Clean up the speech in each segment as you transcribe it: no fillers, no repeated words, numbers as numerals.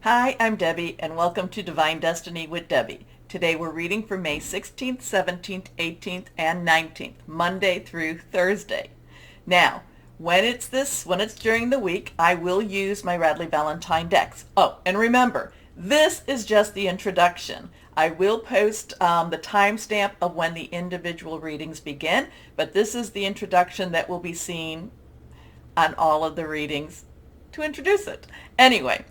Hi, I'm Debbie, and welcome to Divine Destiny with Debbie. Today we're reading for May 16th, 17th, 18th, and 19th, Monday through Thursday. Now, when it's during the week, I will use my Radley Valentine decks. Oh, and remember, this is just the introduction. I will post the timestamp of when the individual readings begin, but this is the introduction that will be seen on all of the readings to introduce it. Anyway,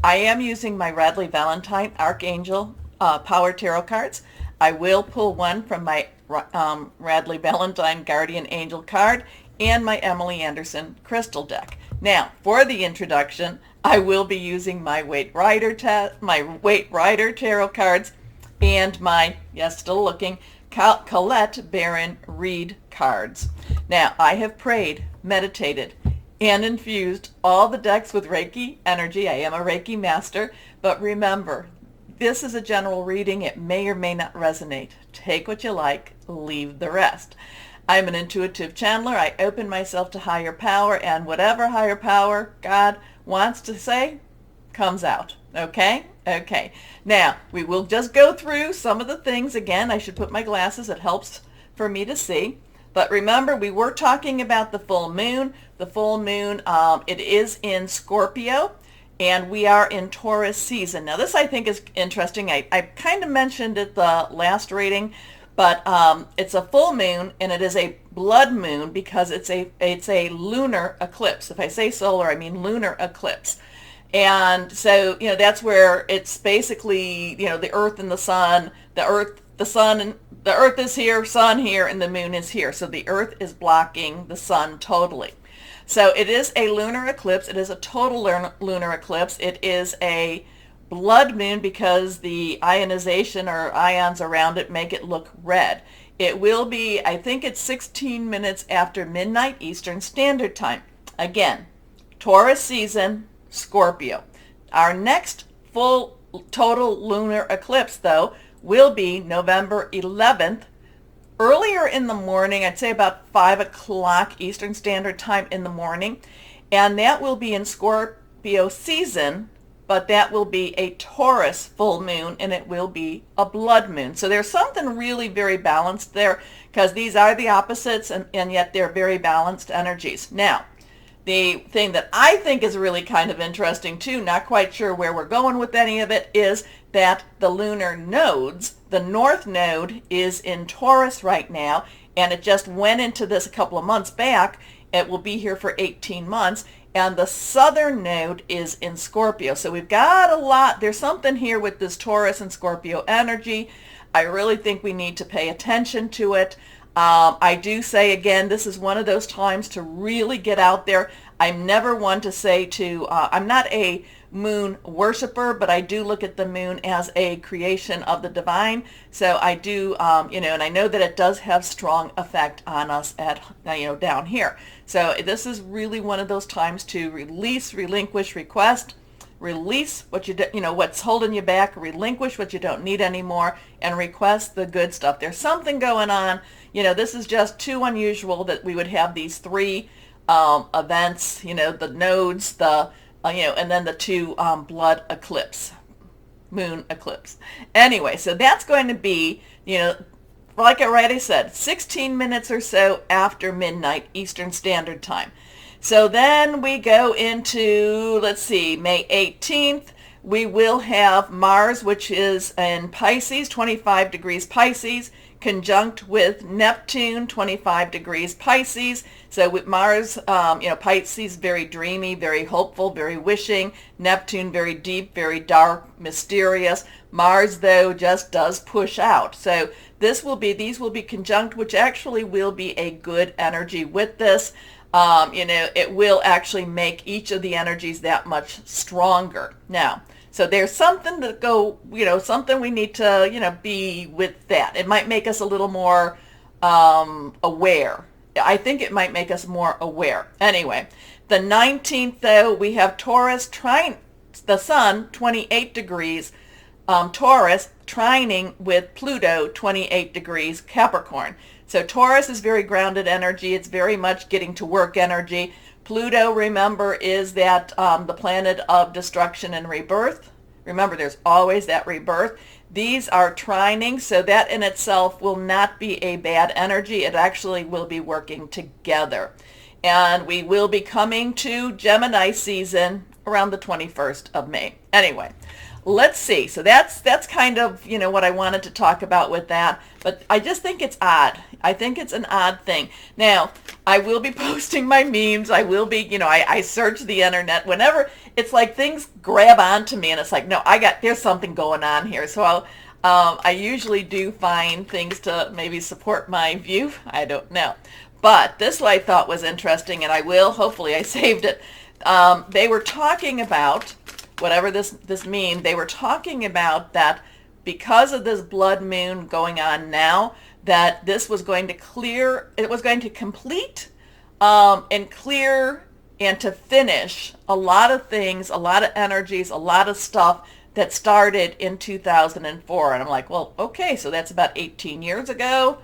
I am using my Radley Valentine Archangel Power Tarot cards. I will pull one from my Radley Valentine Guardian Angel card and my Emily Anderson Crystal deck. Now, for the introduction, I will be using my Waite Rider Tarot cards and my, yes, still looking, Colette Baron Reed cards. Now, I have prayed, meditated, and infused all the decks with Reiki energy. I am a Reiki master, but remember, this is a general reading. It may or may not resonate. Take what you like, leave the rest. I'm an intuitive channeler. I open myself to higher power, and whatever higher power God wants to say comes out. Okay? Okay. Now, we will just go through some of the things. Again, I should put my glasses. It helps for me to see. But remember, we were talking about the full moon. The full moon, it is in Scorpio, and we are in Taurus season. Now, this I think is interesting. I kind of mentioned it the last reading, but it's a full moon, and it is a blood moon because it's a lunar eclipse. If I say solar, I mean lunar eclipse. And so, that's where it's basically, the earth and the sun, the earth is here, sun here, and the moon is here. So the earth is blocking the sun totally. So it is a lunar eclipse. It is a total lunar eclipse. It is a blood moon because the ionization or ions around it make it look red. It will be, I think it's 16 minutes after midnight Eastern Standard Time. Again, Taurus season, Scorpio. Our next full total lunar eclipse, though, will be November 11th, earlier in the morning. I'd say about 5 o'clock Eastern Standard Time in the morning, and that will be in Scorpio season, but that will be a Taurus full moon, and it will be a blood moon. So there's something really very balanced there, because these are the opposites, and yet they're very balanced energies. Now, the thing that I think is really kind of interesting too, not quite sure where we're going with any of it, is that the lunar nodes, the north node is in Taurus right now, and it just went into this a couple of months back. It will be here for 18 months, and the southern node is in Scorpio. So we've got a lot. There's something here with this Taurus and Scorpio energy. I really think we need to pay attention to it. I do say, again, this is one of those times to really get out there. I'm never one to say I'm not a moon worshiper, but I do look at the moon as a creation of the divine. So I do, and I know that it does have strong effect on us down here. So this is really one of those times to release, relinquish, request. Release what what's holding you back, relinquish what you don't need anymore, and request the good stuff. There's something going on. This is just too unusual that we would have these three events, the nodes, and then the two blood eclipse, moon eclipse. Anyway, so that's going to be, like I already said, 16 minutes or so after midnight Eastern Standard Time. So then we go into, let's see, May 18th. We will have Mars, which is in Pisces, 25 degrees Pisces, conjunct with Neptune, 25 degrees Pisces. So with Mars, Pisces, very dreamy, very hopeful, very wishing. Neptune, very deep, very dark, mysterious. Mars, though, just does push out. So these will be conjunct, which actually will be a good energy with this. It will actually make each of the energies that much stronger. Now, so there's something something we need to, be with that. It might make us a little more aware. I think it might make us more aware. Anyway, the 19th, though, we have Taurus trine the Sun, 28 degrees, Taurus trining with Pluto, 28 degrees Capricorn. So Taurus is very grounded energy. It's very much getting to work energy. Pluto, remember, is that the planet of destruction and rebirth. Remember, there's always that rebirth. These are trining, so that in itself will not be a bad energy. It actually will be working together. And we will be coming to Gemini season around the 21st of May. Anyway, let's see. So that's kind of, what I wanted to talk about with that. But I just think it's odd. I think it's an odd thing. Now, I will be posting my memes. I will be, I search the internet. Whenever it's like things grab onto me and it's like, no, there's something going on here. So I usually do find things to maybe support my view. I don't know. But this one I thought was interesting, and hopefully I saved it. They were talking about, whatever this means, they were talking about that because of this blood moon going on now, that this was going to clear, it was going to complete and clear and to finish a lot of things, a lot of energies, a lot of stuff that started in 2004. And I'm like, well, okay, so that's about 18 years ago.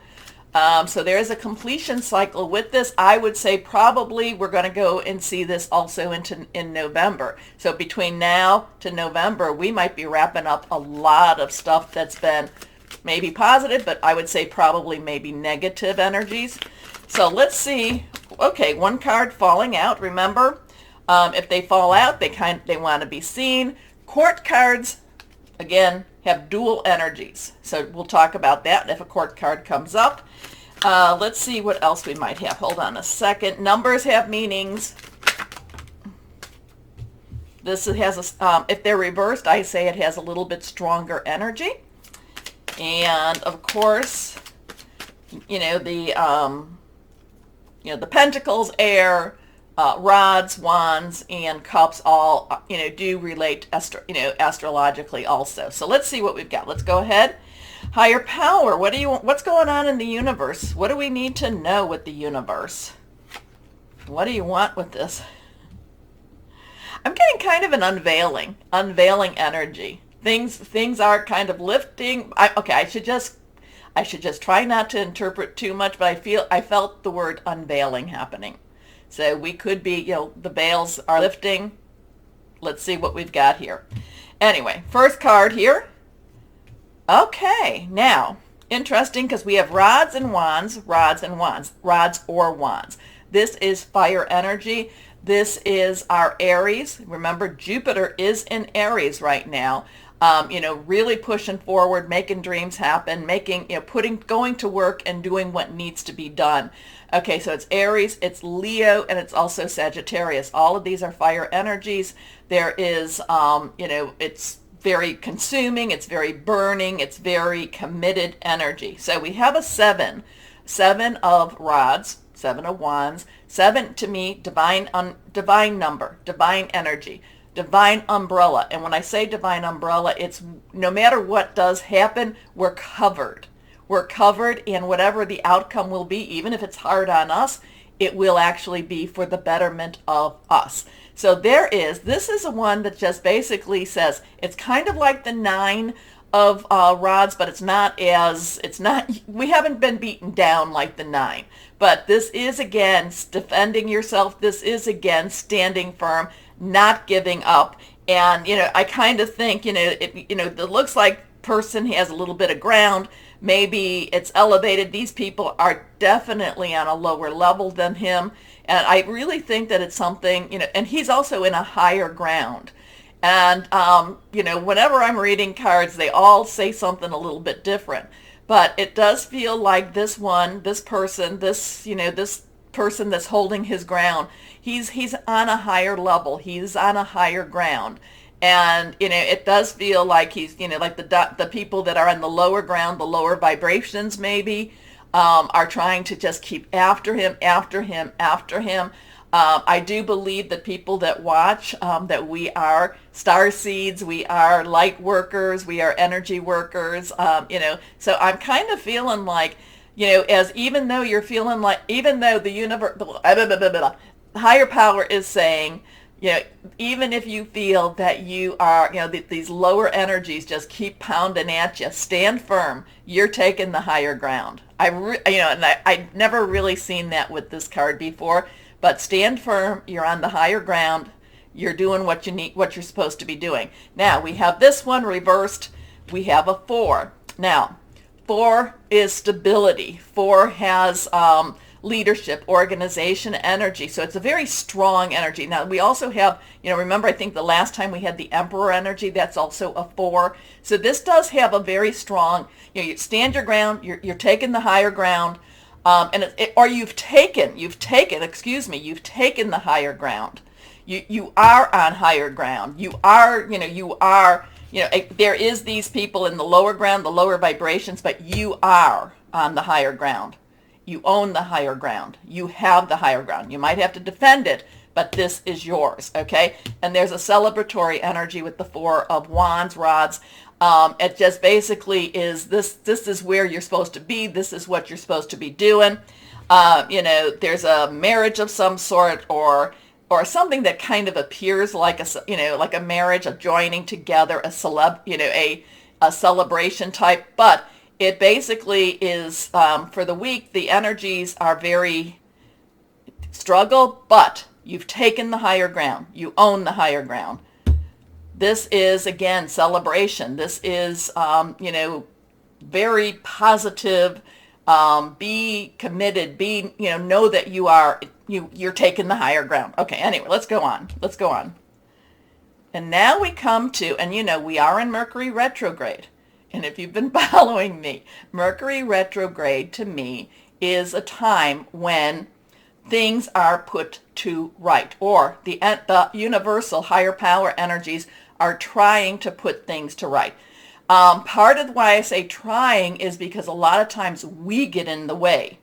So there's a completion cycle with this. I would say probably we're going to go and see this also in November. So between now to November, we might be wrapping up a lot of stuff that's been maybe positive, but I would say probably maybe negative energies. So let's see. Okay, one card falling out. Remember, if they fall out, they want to be seen. Court cards, again, have dual energies. So we'll talk about that if a court card comes up. Let's see what else we might have. Hold on a second. Numbers have meanings. This has if they're reversed, I say it has a little bit stronger energy. And of course, the pentacles, air, rods, wands, and cups all, do relate, astrologically also. So let's see what we've got. Let's go ahead. Higher power. What's going on in the universe? What do we need to know with the universe? What do you want with this? I'm getting kind of an unveiling energy. Things are kind of lifting. I should just try not to interpret too much, but I felt the word unveiling happening. So we could be, the veils are lifting. Let's see what we've got here. Anyway, first card here. Okay, now, interesting because we have rods and wands, rods or wands. This is fire energy. This is our Aries. Remember, Jupiter is in Aries right now. Really pushing forward, making dreams happen, going to work and doing what needs to be done. Okay, so it's Aries, it's Leo, and it's also Sagittarius. All of these are fire energies. There is, it's very consuming, it's very burning, it's very committed energy. So we have a seven of rods, 7 of wands, 7 to me, divine number, divine energy, divine umbrella. And when I say divine umbrella, it's no matter what does happen, we're covered. We're covered, and whatever the outcome will be, even if it's hard on us, it will actually be for the betterment of us. So this is a one that just basically says, it's kind of like the 9 of rods, but we haven't been beaten down like the 9. But this is, again, defending yourself. This is, again, standing firm, not giving up. And, I kind of think, it looks like person has a little bit of ground. Maybe it's elevated. These people are definitely on a lower level than him. And I really think that it's something, and he's also in a higher ground. And, whenever I'm reading cards, they all say something a little bit different. But it does feel like this person that's holding his ground, he's on a higher level. He's on a higher ground. And, it does feel like he's, like the people that are on the lower ground, the lower vibrations maybe, are trying to just keep after him. I do believe that people that watch, that we are star seeds, we are light workers, we are energy workers, so I'm kind of feeling like, even though the universe, higher power is saying, even if you feel that you are, these lower energies just keep pounding at you, stand firm. You're taking the higher ground. I've never really seen that with this card before, but stand firm. You're on the higher ground. you're doing what you need, what you're supposed to be doing. Now we have this one reversed. We have a 4. Now 4 is stability. 4 has leadership, organization, energy. So it's a very strong energy. Now we also have, remember I think the last time we had the Emperor energy, that's also a 4. So this does have a very strong, you stand your ground, you're taking the higher ground, or you've taken the higher ground. You are on higher ground. There is these people in the lower ground, the lower vibrations, but you are on the higher ground. You own the higher ground. You have the higher ground. You might have to defend it, but this is yours, okay? And there's a celebratory energy with the 4 of Wands, rods. It just basically is this is where you're supposed to be. This is what you're supposed to be doing. There's a marriage of some sort or something that kind of appears like a marriage, a joining together, a celebration type, but it basically is, for the week, the energies are very struggle, but you've taken the higher ground. You own the higher ground. This is, again, celebration. This is, very positive. Be committed. Know that you're taking the higher ground. Okay, anyway, let's go on. And now we come to, and we are in Mercury retrograde. And if you've been following me, Mercury retrograde to me is a time when things are put to right, or the universal higher power energies are trying to put things to right. Part of why I say trying is because a lot of times we get in the way,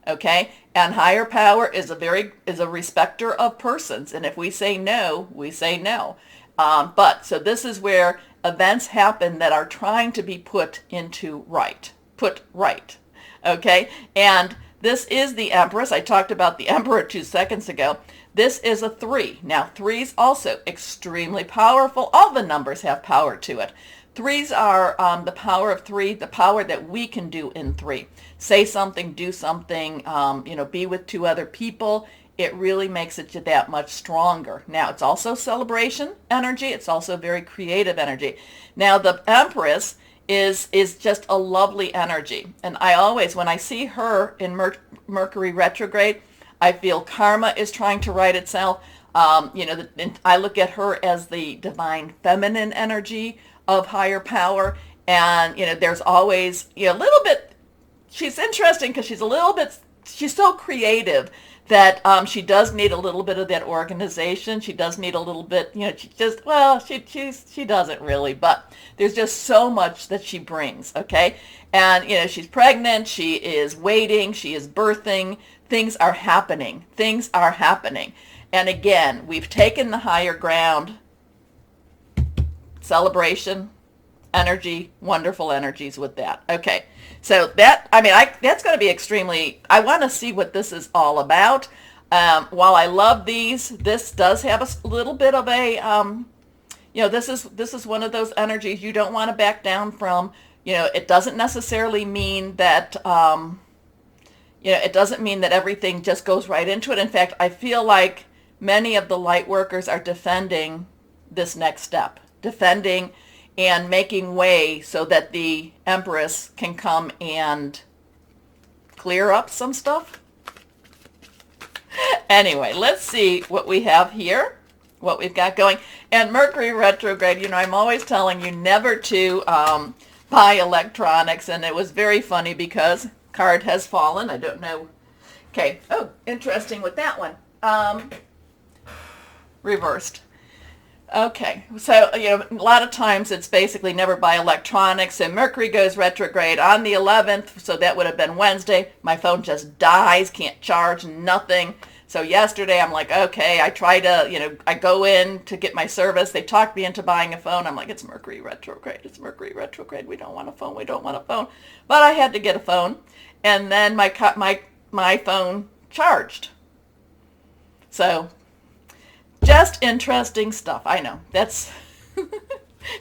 okay? And higher power is a respecter of persons, and if we say no, we say no. So this is where events happen that are trying to be put right, okay? And this is the Empress. I talked about the Emperor 2 seconds ago. This is a 3. Now, 3's also extremely powerful. All the numbers have power to it. 3's are the power of 3, the power that we can do in 3. Say something, do something, be with 2 other people. It really makes it that much stronger. Now, it's also celebration energy. It's also very creative energy. Now, the Empress is just a lovely energy. And I always, when I see her in Mercury retrograde, I feel karma is trying to right itself. I look at her as the divine feminine energy of higher power. And, there's always, a little bit, she's interesting because she's so creative that she does need a little bit of that organization. She does need a little bit, she doesn't really, but there's just so much that she brings, okay? And, she's pregnant, she is waiting, she is birthing, things are happening. And again, we've taken the higher ground, celebration, energy, wonderful energies with that. Okay, so that's going to be extremely, I want to see what this is all about. While I love these, this does have a little bit of a, this is one of those energies you don't want to back down from. It doesn't necessarily mean that, it doesn't mean that everything just goes right into it. In fact, I feel like many of the light workers are defending this next step, defending and making way so that the Empress can come and clear up some stuff. Anyway, let's see what we have here, what we've got going. And Mercury retrograde, I'm always telling you never to buy electronics, and it was very funny because card has fallen. I don't know. Okay. Oh, interesting with that one. Reversed. Okay, so a lot of times it's basically never buy electronics, and Mercury goes retrograde on the 11th, so that would have been Wednesday. My phone just dies, can't charge, nothing. So yesterday I'm like, okay, I try to, I go in to get my service. They talked me into buying a phone. I'm like, it's Mercury retrograde. We don't want a phone. But I had to get a phone, and then my phone charged. So just interesting stuff. I know. That's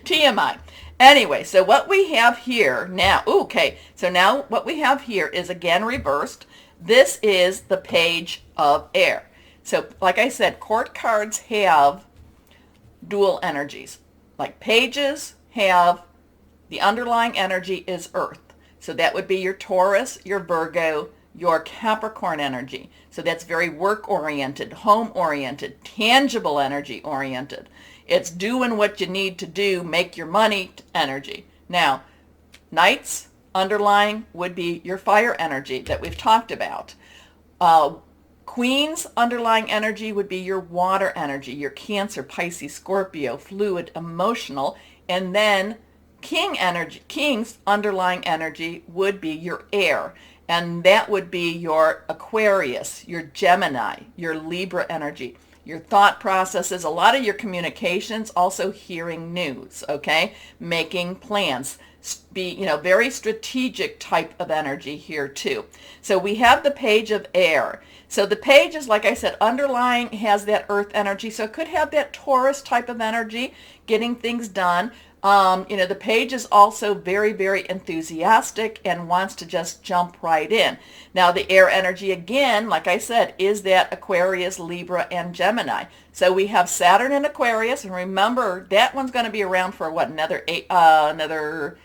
TMI. Anyway, so what we have here now, so now what we have here is again reversed. This is the Page of Air. So like I said, court cards have dual energies. Like pages have, the underlying energy is Earth. So that would be your Taurus, your Virgo, your Capricorn energy. So that's very work-oriented, home-oriented, tangible energy-oriented. It's doing what you need to do, make your money energy. Now, Knights underlying would be your fire energy that we've talked about. Queen's underlying energy would be your water energy, your Cancer, Pisces, Scorpio, fluid, emotional, and then King's underlying energy would be your air, and that would be your Aquarius, your Gemini, your Libra energy, your thought processes, a lot of your communications, also hearing news, okay, making plans, be, very strategic type of energy here too. So we have the page of air. So the page is, like I said, underlying has that earth energy. So it could have that Taurus type of energy, getting things done. The page is also very, very enthusiastic and wants to just jump right in. Now the air energy, again, like I said, is that Aquarius, Libra, and Gemini. So we have Saturn in Aquarius, and remember that one's going to be around for what, another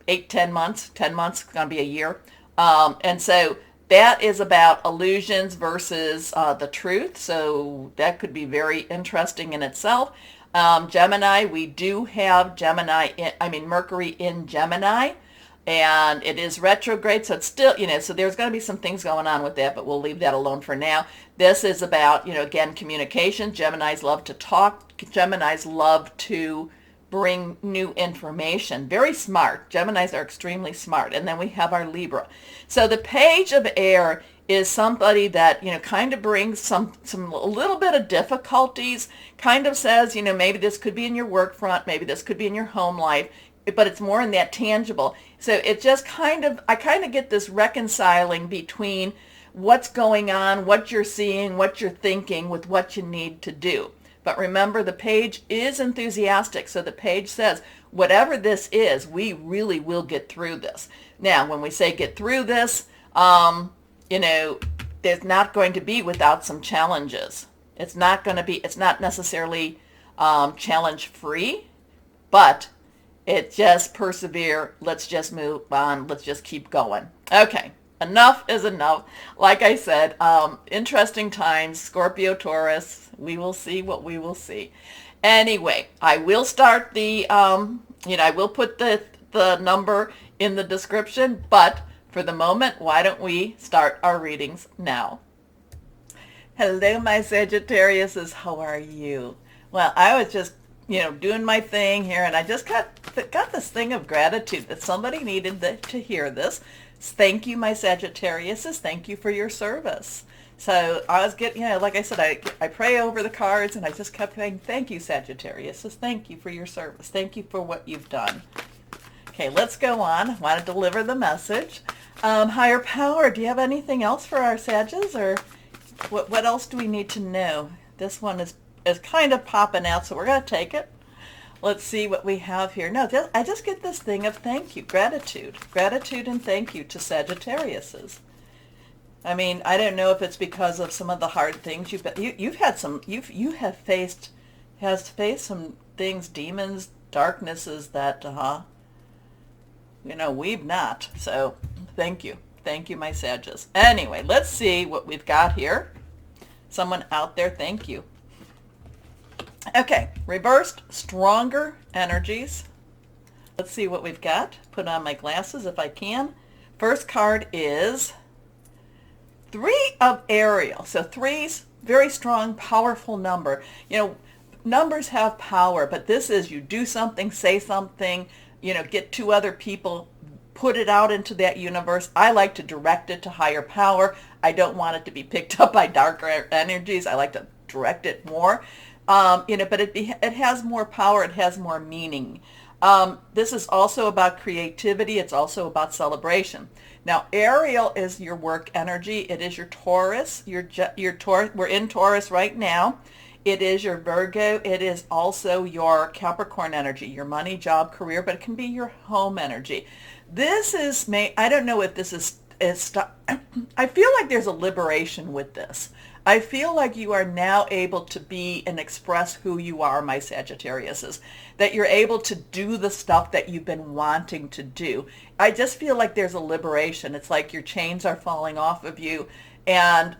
10 months. 10 months, it's going to be a year. And so that is about illusions versus the truth. So that could be very interesting in itself. Gemini, we do have Mercury in Gemini, and it is retrograde, so it's still, so there's going to be some things going on with that, but we'll leave that alone for now. This is about, again, communication. Geminis love to talk. Geminis love to bring new information. Very smart. Geminis are extremely smart. And then we have our Libra. So the page of air is somebody that, kind of brings some a little bit of difficulties, kind of says, maybe this could be in your work front, maybe this could be in your home life, but it's more in that tangible. So it just I kind of get this reconciling between what's going on, what you're seeing, what you're thinking with what you need to do. But remember, the page is enthusiastic. So the page says, whatever this is, we really will get through this. Now, when we say get through this, there's not going to be without some challenges. It's not necessarily challenge free, but it just persevere. Let's just move on. Let's just keep going. Okay. Enough is enough. Like I said, interesting times, Scorpio, Taurus, we will see what we will see. Anyway, I will start I will put the number in the description, but for the moment, why don't we start our readings now? Hello, my Sagittariuses. How are you? Well, I was just, doing my thing here, and I just got this thing of gratitude that somebody needed to hear this. Thank you, my Sagittariuses. Thank you for your service. So I was getting, like I said, I pray over the cards, and I just kept saying, thank you, Sagittariuses. Thank you for your service. Thank you for what you've done. Okay, let's go on. I want to deliver the message. Higher power, do you have anything else for our Sages, or what else do we need to know? This one is kind of popping out, so we're going to take it. Let's see what we have here. No, I just get this thing of thank you, gratitude and thank you to Sagittariuses. I mean, I don't know if it's because of some of the hard things you've had some, you have faced some things, demons, darknesses that, we've not. So thank you, my Sages. Anyway, let's see what we've got here. Someone out there, thank you. Okay, reversed, stronger energies. Let's see what we've got. Put on my glasses if I can. First card is 3 of Ariel. So 3's very strong, powerful number. Numbers have power, but this is you do something, say something, get 2 other people, put it out into that universe. I like to direct it to higher power. I don't want it to be picked up by darker energies. I like to direct it more. But it has more power. It has more meaning. This is also about creativity. It's also about celebration. Now, Ariel is your work energy. It is your Taurus. Your Taurus. We're in Taurus right now. It is your Virgo. It is also your Capricorn energy, your money, job, career, but it can be your home energy. This is, I don't know if this is I feel like there's a liberation with this. I feel like you are now able to be and express who you are, my Sagittariuses, that you're able to do the stuff that you've been wanting to do. I just feel like there's a liberation. It's like your chains are falling off of you. And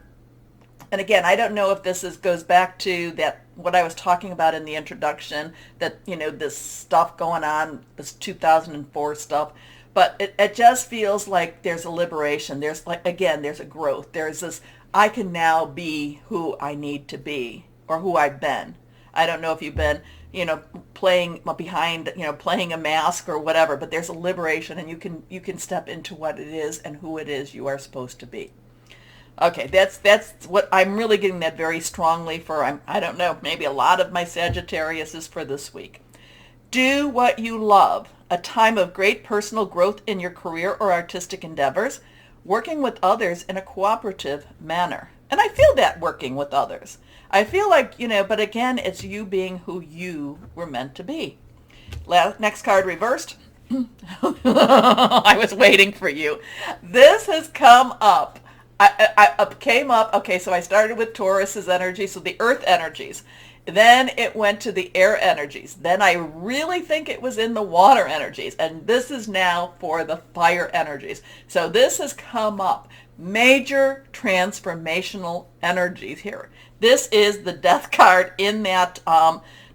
again, I don't know if goes back to that what I was talking about in the introduction, that, this stuff going on, this 2004 stuff. But it just feels like there's a liberation. There's there's a growth. There's this, I can now be who I need to be, or who I've been. I don't know if you've been, playing behind, playing a mask or whatever, but there's a liberation, and you can step into what it is and who it is you are supposed to be. Okay, that's what I'm really getting that very strongly for, I don't know, maybe a lot of my Sagittarius is for this week. Do what you love. A time of great personal growth in your career or artistic endeavors, working with others in a cooperative manner. And I feel that working with others. I feel like, but again, it's you being who you were meant to be. Next card reversed. I was waiting for you. This has come up. I came up, okay, so I started with Taurus's energy, so the earth energies. Then it went to the air energies. Then I really think it was in the water energies. And this is now for the fire energies. So this has come up. Major transformational energies here. This is the death card in that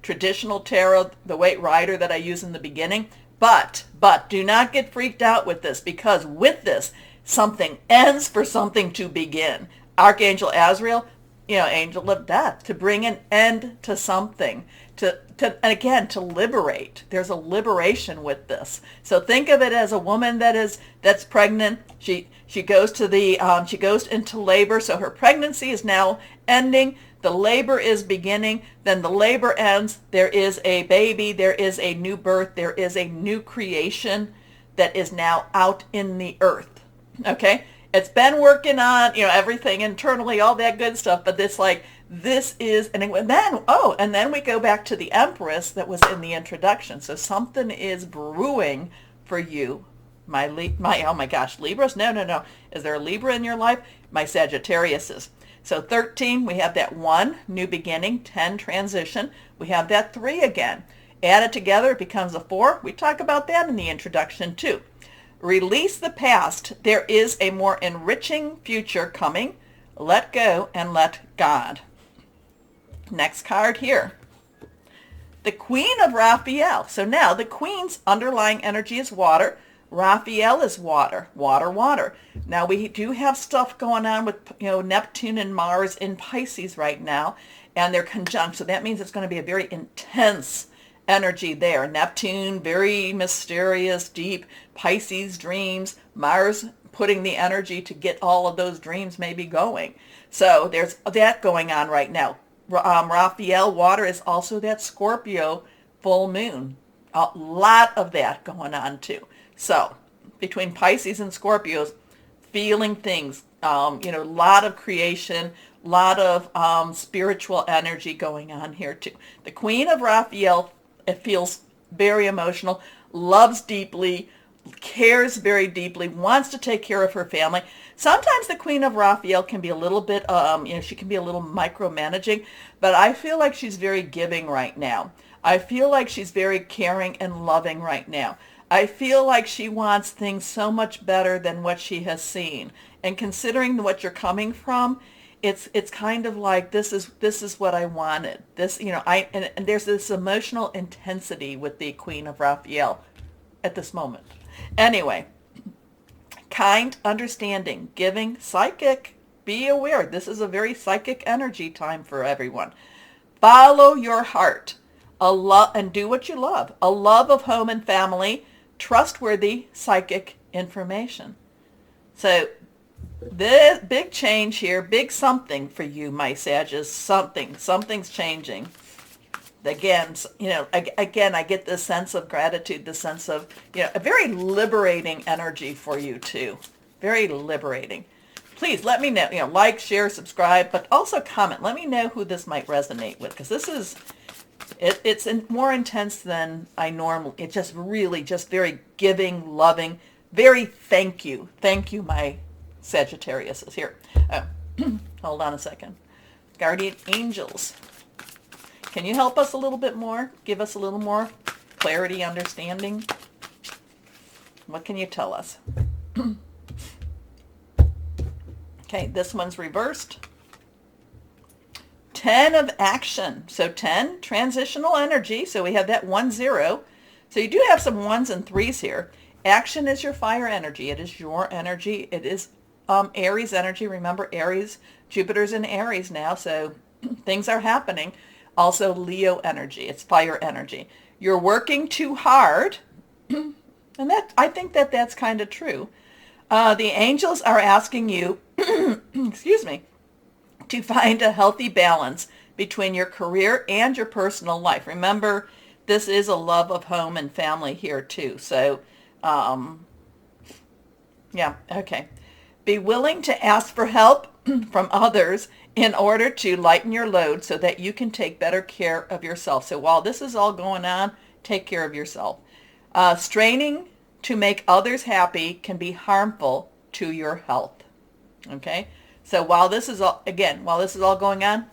traditional tarot, the White Rider that I use in the beginning. But do not get freaked out with this, because with this, something ends for something to begin. Archangel Azrael, angel of death, to bring an end to something, and again, to liberate. There's a liberation with this. So think of it as a woman that's pregnant. She goes she goes into labor. So her pregnancy is now ending. The labor is beginning. Then the labor ends. There is a baby. There is a new birth. There is a new creation that is now out in the earth. Okay? It's been working on, everything internally, all that good stuff, but this is, and then we go back to the Empress that was in the introduction. So something is brewing for you, oh my gosh, Libras? No. Is there a Libra in your life? My Sagittariuses. So 13, we have that 1, new beginning, 10, transition. We have that 3 again. Add it together, it becomes a 4. We talk about that in the introduction too. Release the past. There is a more enriching future coming. Let go and let God. Next card here. The Queen of Raphael. So now the Queen's underlying energy is water. Raphael is water. Water. Now we do have stuff going on with Neptune and Mars in Pisces right now, and they're conjunct. So that means it's going to be a very intense energy there. Neptune, very mysterious, deep. Pisces, dreams. Mars putting the energy to get all of those dreams maybe going. So there's that going on right now. Raphael, water, is also that Scorpio full moon. A lot of that going on too. So between Pisces and Scorpios, feeling things, a lot of creation, a lot of spiritual energy going on here too. The Queen of Raphael, it feels very emotional, loves deeply, cares very deeply, wants to take care of her family. Sometimes the Queen of Raphael can be a little bit, she can be a little micromanaging, but I feel like she's very giving right now. I feel like she's very caring and loving right now. I feel like she wants things so much better than what she has seen. And considering what you're coming from, it's kind of like, this is what I wanted. And there's this emotional intensity with the Queen of Raphael at this moment. Anyway, kind, understanding, giving, psychic. Be aware. This is a very psychic energy time for everyone. Follow your heart. And do what you love. A love of home and family. Trustworthy psychic information. So this big change here, big something for you, my Sagittarius. Something's changing. Again, I get this sense of gratitude, the sense of, a very liberating energy for you too. Very liberating. Please let me know, like, share, subscribe, but also comment. Let me know who this might resonate with, because this is, it's more intense than I normally, it's just really just very giving, loving, very thank you. Thank you, my Sagittarius is here. Oh, hold on a second. guardian angels. Can you help us a little bit more? Give us a little more clarity, understanding? What can you tell us? Okay, this one's reversed. 10 of action. So 10, transitional energy. So we have that 1, 0. So you do have some 1s and 3s here. Action is your fire energy. It is your energy. It is Aries energy. Remember, Aries, Jupiter's in Aries now, so things are happening. Also Leo energy. It's fire energy. You're working too hard, and that I think that that's kind of true. The angels are asking you, excuse me, to find a healthy balance between your career and your personal life. Remember, this is a love of home and family here too. So, yeah, okay. Be willing to ask for help from others in order to lighten your load so that you can take better care of yourself. So while this is all going on, take care of yourself. Straining to make others happy can be harmful to your health. Okay? So while this is all, again, while this is all going on,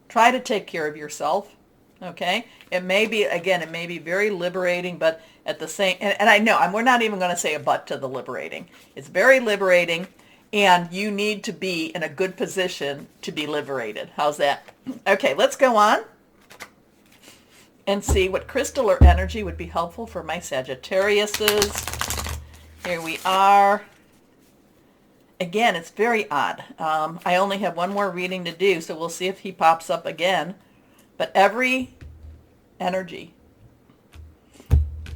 try to take care of yourself. Okay? It may be, again, it may be very liberating, but at the same, and I know, we're not even going to say a but to the liberating. It's very liberating, and you need to be in a good position to be liberated. How's that? Okay, let's go on and see what crystal or energy would be helpful for my Sagittariuses. Here we are. Again, it's very odd. I only have one more reading to do, so we'll see if he pops up again. But every energy.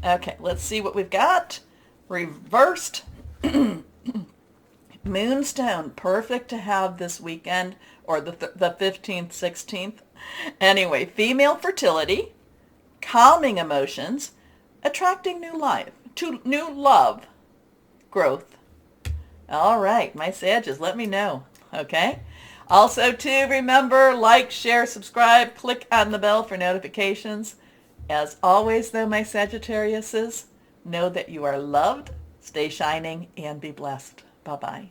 Okay, let's see what we've got. Reversed. Moonstone, perfect to have this weekend, or the 15th, 16th. Anyway, female fertility, calming emotions, attracting new life, to new love, growth. All right, my Sages, let me know, okay? Also, too, remember, like, share, subscribe, click on the bell for notifications. As always, though, my Sagittariuses, know that you are loved, stay shining, and be blessed. Bye-bye.